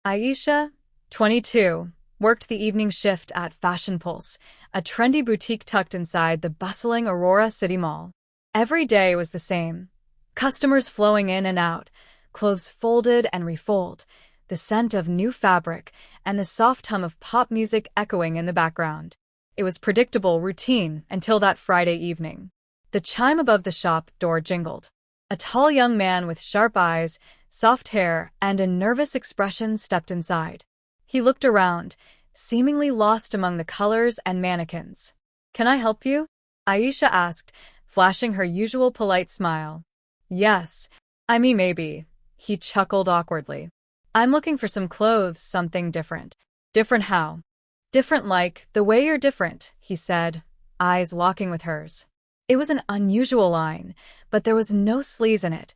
Aisha, 22, worked the evening shift at Fashion Pulse, a trendy boutique tucked inside the bustling Aurora City Mall. Every day was the same. Customers flowing in and out, clothes folded and refold, the scent of new fabric, and the soft hum of pop music echoing in the background. It was predictable routine until that Friday evening. The chime above the shop door jingled. A tall young man with sharp eyes, soft hair, and a nervous expression stepped inside. He looked around, seemingly lost among the colors and mannequins. "Can I help you?" Aisha asked, flashing her usual polite smile. "Yes, I mean maybe." He chuckled awkwardly. "I'm looking for some clothes, something different." "Different how?" "Different like the way you're different," he said, eyes locking with hers. It was an unusual line, but there was no sleaze in it,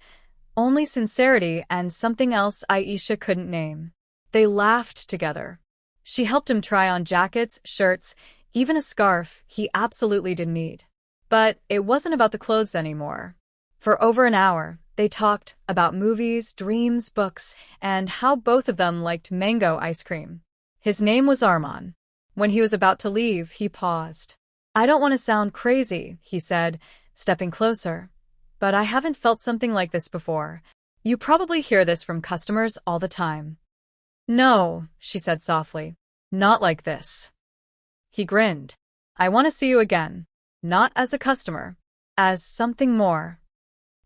only sincerity and something else Aisha couldn't name. They laughed together. She helped him try on jackets, shirts, even a scarf he absolutely didn't need. But it wasn't about the clothes anymore. For over an hour, they talked about movies, dreams, books, and how both of them liked mango ice cream. His name was Armaan. When he was about to leave, he paused. "I don't want to sound crazy," he said, stepping closer, "but I haven't felt something like this before. You probably hear this from customers all the time." "No," she said softly, "not like this." He grinned. "I want to see you again. Not as a customer, as something more."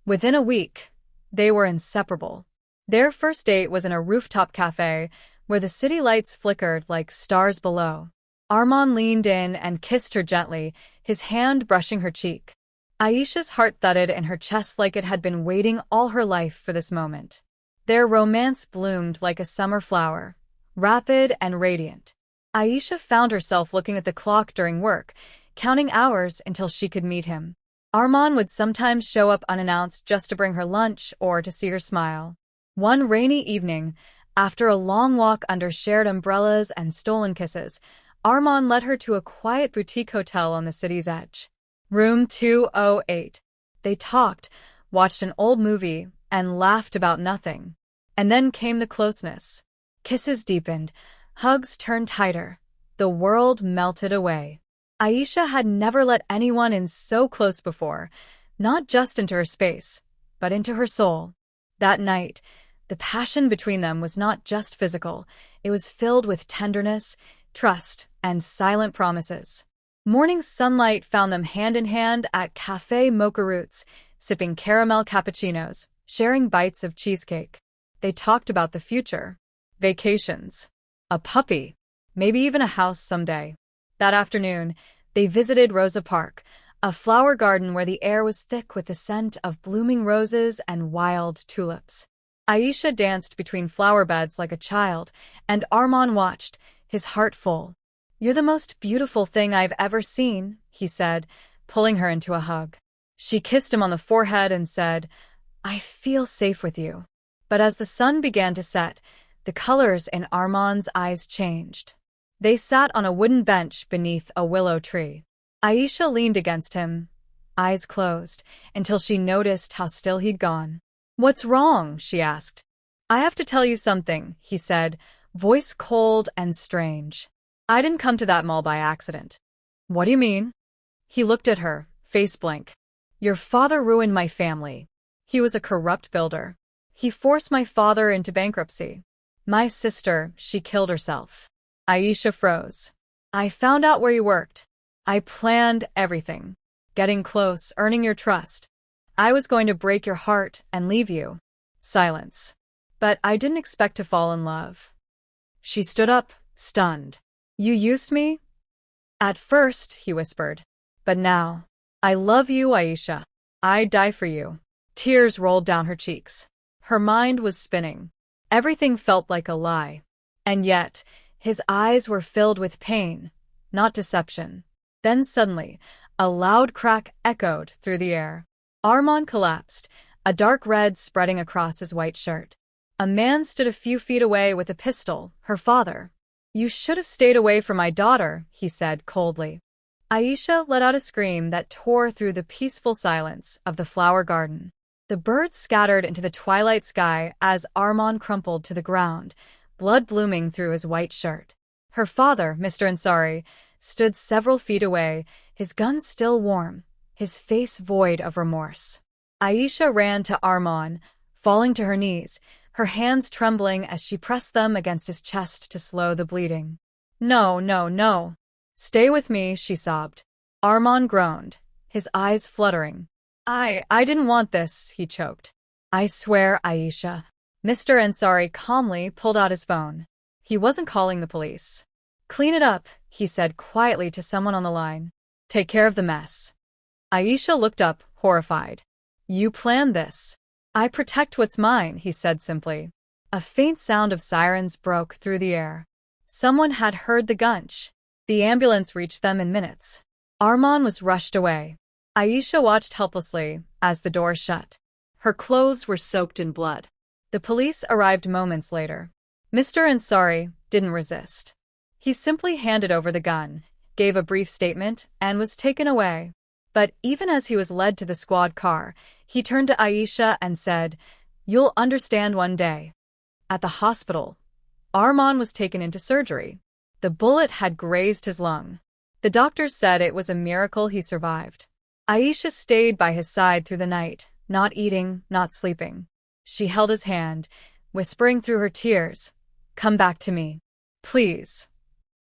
Within a week, they were inseparable. Their first date was in a rooftop cafe where the city lights flickered like stars below. Armaan leaned in and kissed her gently, his hand brushing her cheek. Aisha's heart thudded in her chest like it had been waiting all her life for this moment. Their romance bloomed like a summer flower, rapid and radiant. Aisha found herself looking at the clock during work, counting hours until she could meet him. Armaan would sometimes show up unannounced just to bring her lunch or to see her smile. One rainy evening, after a long walk under shared umbrellas and stolen kisses, Armaan led her to a quiet boutique hotel on the city's edge. Room 208. They talked, watched an old movie, and laughed about nothing. And then came the closeness. Kisses deepened, hugs turned tighter. The world melted away. Aisha had never let anyone in so close before, not just into her space, but into her soul. That night, the passion between them was not just physical, it was filled with tenderness, trust, and silent promises. Morning sunlight found them hand in hand at Café Mocha Roots, sipping caramel cappuccinos, sharing bites of cheesecake. They talked about the future, vacations, a puppy, maybe even a house someday. That afternoon, they visited Rosa Park, a flower garden where the air was thick with the scent of blooming roses and wild tulips. Aisha danced between flower beds like a child, and Armaan watched, his heart full. "You're the most beautiful thing I've ever seen," he said, pulling her into a hug. She kissed him on the forehead and said, "I feel safe with you." But as the sun began to set, the colors in Armaan's eyes changed. They sat on a wooden bench beneath a willow tree. Aisha leaned against him, eyes closed, until she noticed how still he'd gone. "What's wrong?" she asked. "I have to tell you something," he said, voice cold and strange. "I didn't come to that mall by accident." "What do you mean?" He looked at her, face blank. "Your father ruined my family. He was a corrupt builder. He forced my father into bankruptcy. My sister, she killed herself." Aisha froze. "I found out where you worked. I planned everything. Getting close, earning your trust. I was going to break your heart and leave you." Silence. "But I didn't expect to fall in love." She stood up, stunned. "You used me?" "At first," he whispered. "But now, I love you, Aisha. I'd die for you." Tears rolled down her cheeks. Her mind was spinning. Everything felt like a lie. And yet, his eyes were filled with pain, not deception. Then suddenly, a loud crack echoed through the air. Armaan collapsed, a dark red spreading across his white shirt. A man stood a few feet away with a pistol, her father. "You should have stayed away from my daughter," he said coldly. Aisha let out a scream that tore through the peaceful silence of the flower garden. The birds scattered into the twilight sky as Armaan crumpled to the ground, blood blooming through his white shirt. Her father, Mr. Ansari, stood several feet away, his gun still warm, his face void of remorse. Aisha ran to Armaan, falling to her knees, her hands trembling as she pressed them against his chest to slow the bleeding. "No, no, no. Stay with me," she sobbed. Armaan groaned, his eyes fluttering. I didn't want this," he choked. "I swear, Aisha." Mr. Ansari calmly pulled out his phone. He wasn't calling the police. "Clean it up," he said quietly to someone on the line. "Take care of the mess." Aisha looked up, horrified. "You planned this." "I protect what's mine," he said simply. A faint sound of sirens broke through the air. Someone had heard the gunch. The ambulance reached them in minutes. Armaan was rushed away. Aisha watched helplessly as the door shut. Her clothes were soaked in blood. The police arrived moments later. Mr. Ansari didn't resist. He simply handed over the gun, gave a brief statement, and was taken away. But even as he was led to the squad car, he turned to Aisha and said, "You'll understand one day." At the hospital, Armaan was taken into surgery. The bullet had grazed his lung. The doctors said it was a miracle he survived. Aisha stayed by his side through the night, not eating, not sleeping. She held his hand, whispering through her tears, "Come back to me. Please."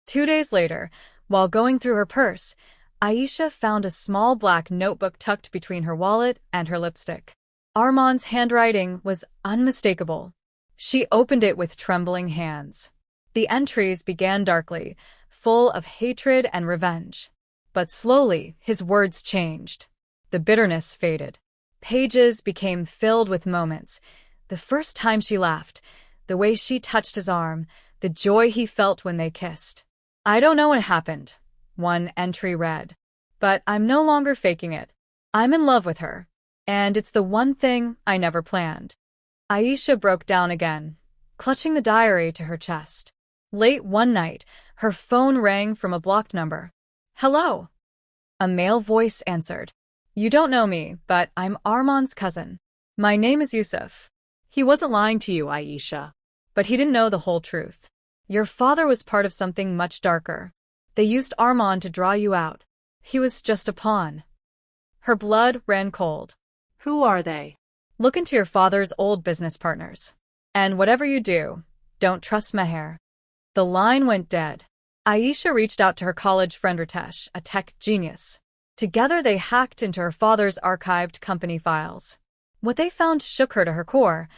2 days later, while going through her purse, Aisha found a small black notebook tucked between her wallet and her lipstick. Armaan's handwriting was unmistakable. She opened it with trembling hands. The entries began darkly, full of hatred and revenge. But slowly, his words changed. The bitterness faded. Pages became filled with moments. The first time she laughed, the way she touched his arm, the joy he felt when they kissed. "I don't know what happened," one entry read. "But I'm no longer faking it. I'm in love with her. And it's the one thing I never planned." Aisha broke down again, clutching the diary to her chest. Late one night, her phone rang from a blocked number. "Hello?" A male voice answered. "You don't know me, but I'm Armaan's cousin. My name is Yusuf." He wasn't lying to you, Aisha. But he didn't know the whole truth. "Your father was part of something much darker. They used Armaan to draw you out. He was just a pawn." Her blood ran cold. Who are they? "Look into your father's old business partners. And whatever you do, don't trust Meher." The line went dead. Aisha reached out to her college friend Ritesh, a tech genius. Together they hacked into her father's archived company files. What they found shook her to her core.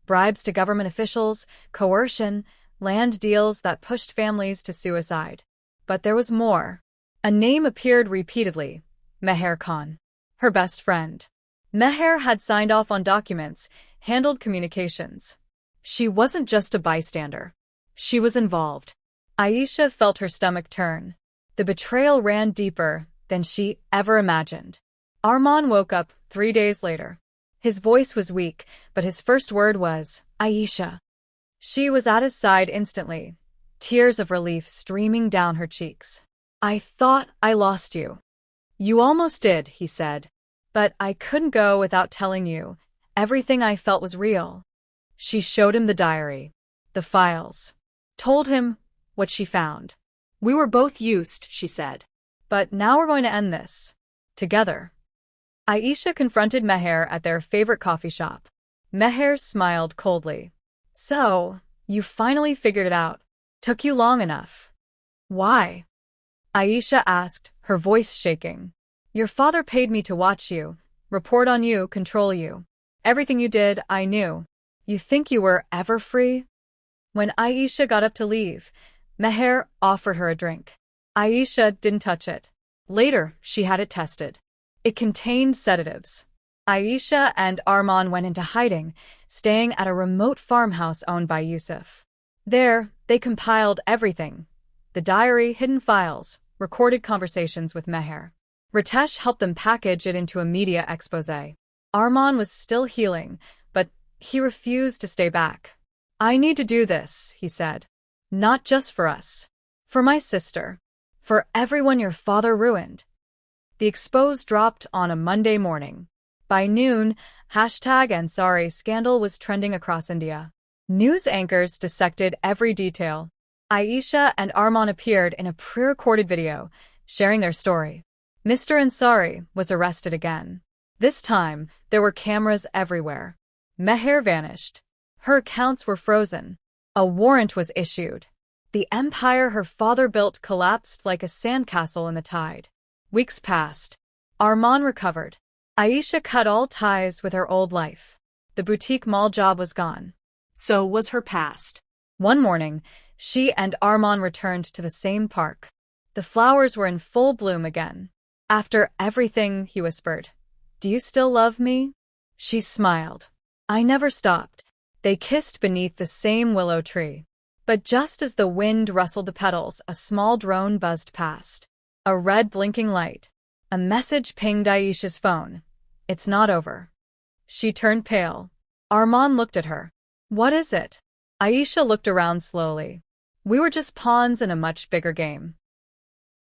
Bribes to government officials, coercion, land deals that pushed families to suicide. But there was more. A name appeared repeatedly. Meher Khan. Her best friend. Meher had signed off on documents, handled communications. She wasn't just a bystander. She was involved. Aisha felt her stomach turn. The betrayal ran deeper than she ever imagined. Armaan woke up 3 days later. His voice was weak, but his first word was, "Aisha." She was at his side instantly, tears of relief streaming down her cheeks. "I thought I lost you." "You almost did," he said. "But I couldn't go without telling you. Everything I felt was real." She showed him the diary, the files, told him what she found. "We were both used," she said. "But now we're going to end this. Together." Aisha confronted Meher at their favorite coffee shop. Meher smiled coldly. "So, you finally figured it out. Took you long enough." "Why?" Aisha asked, her voice shaking. "Your father paid me to watch you, report on you, control you. Everything you did, I knew. You think you were ever free?" When Aisha got up to leave, Meher offered her a drink. Aisha didn't touch it. Later, she had it tested. It contained sedatives. Aisha and Armaan went into hiding, staying at a remote farmhouse owned by Yusuf. There, they compiled everything. The diary, hidden files, recorded conversations with Meher. Ritesh helped them package it into a media expose. Armaan was still healing, but he refused to stay back. "I need to do this," he said. "Not just for us. For my sister. For everyone your father ruined." The expose dropped on a Monday morning. By noon, #Ansari scandal was trending across India. News anchors dissected every detail. Aisha and Armaan appeared in a pre-recorded video, sharing their story. Mr. Ansari was arrested again. This time, there were cameras everywhere. Meher vanished. Her accounts were frozen. A warrant was issued. The empire her father built collapsed like a sandcastle in the tide. Weeks passed. Armaan recovered. Aisha cut all ties with her old life. The boutique mall job was gone. So was her past. One morning, she and Armaan returned to the same park. The flowers were in full bloom again. After everything, he whispered, "Do you still love me?" She smiled. "I never stopped." They kissed beneath the same willow tree. But just as the wind rustled the petals, a small drone buzzed past. A red blinking light. A message pinged Aisha's phone. "It's not over." She turned pale. Armaan looked at her. "What is it?" Aisha looked around slowly. "We were just pawns in a much bigger game."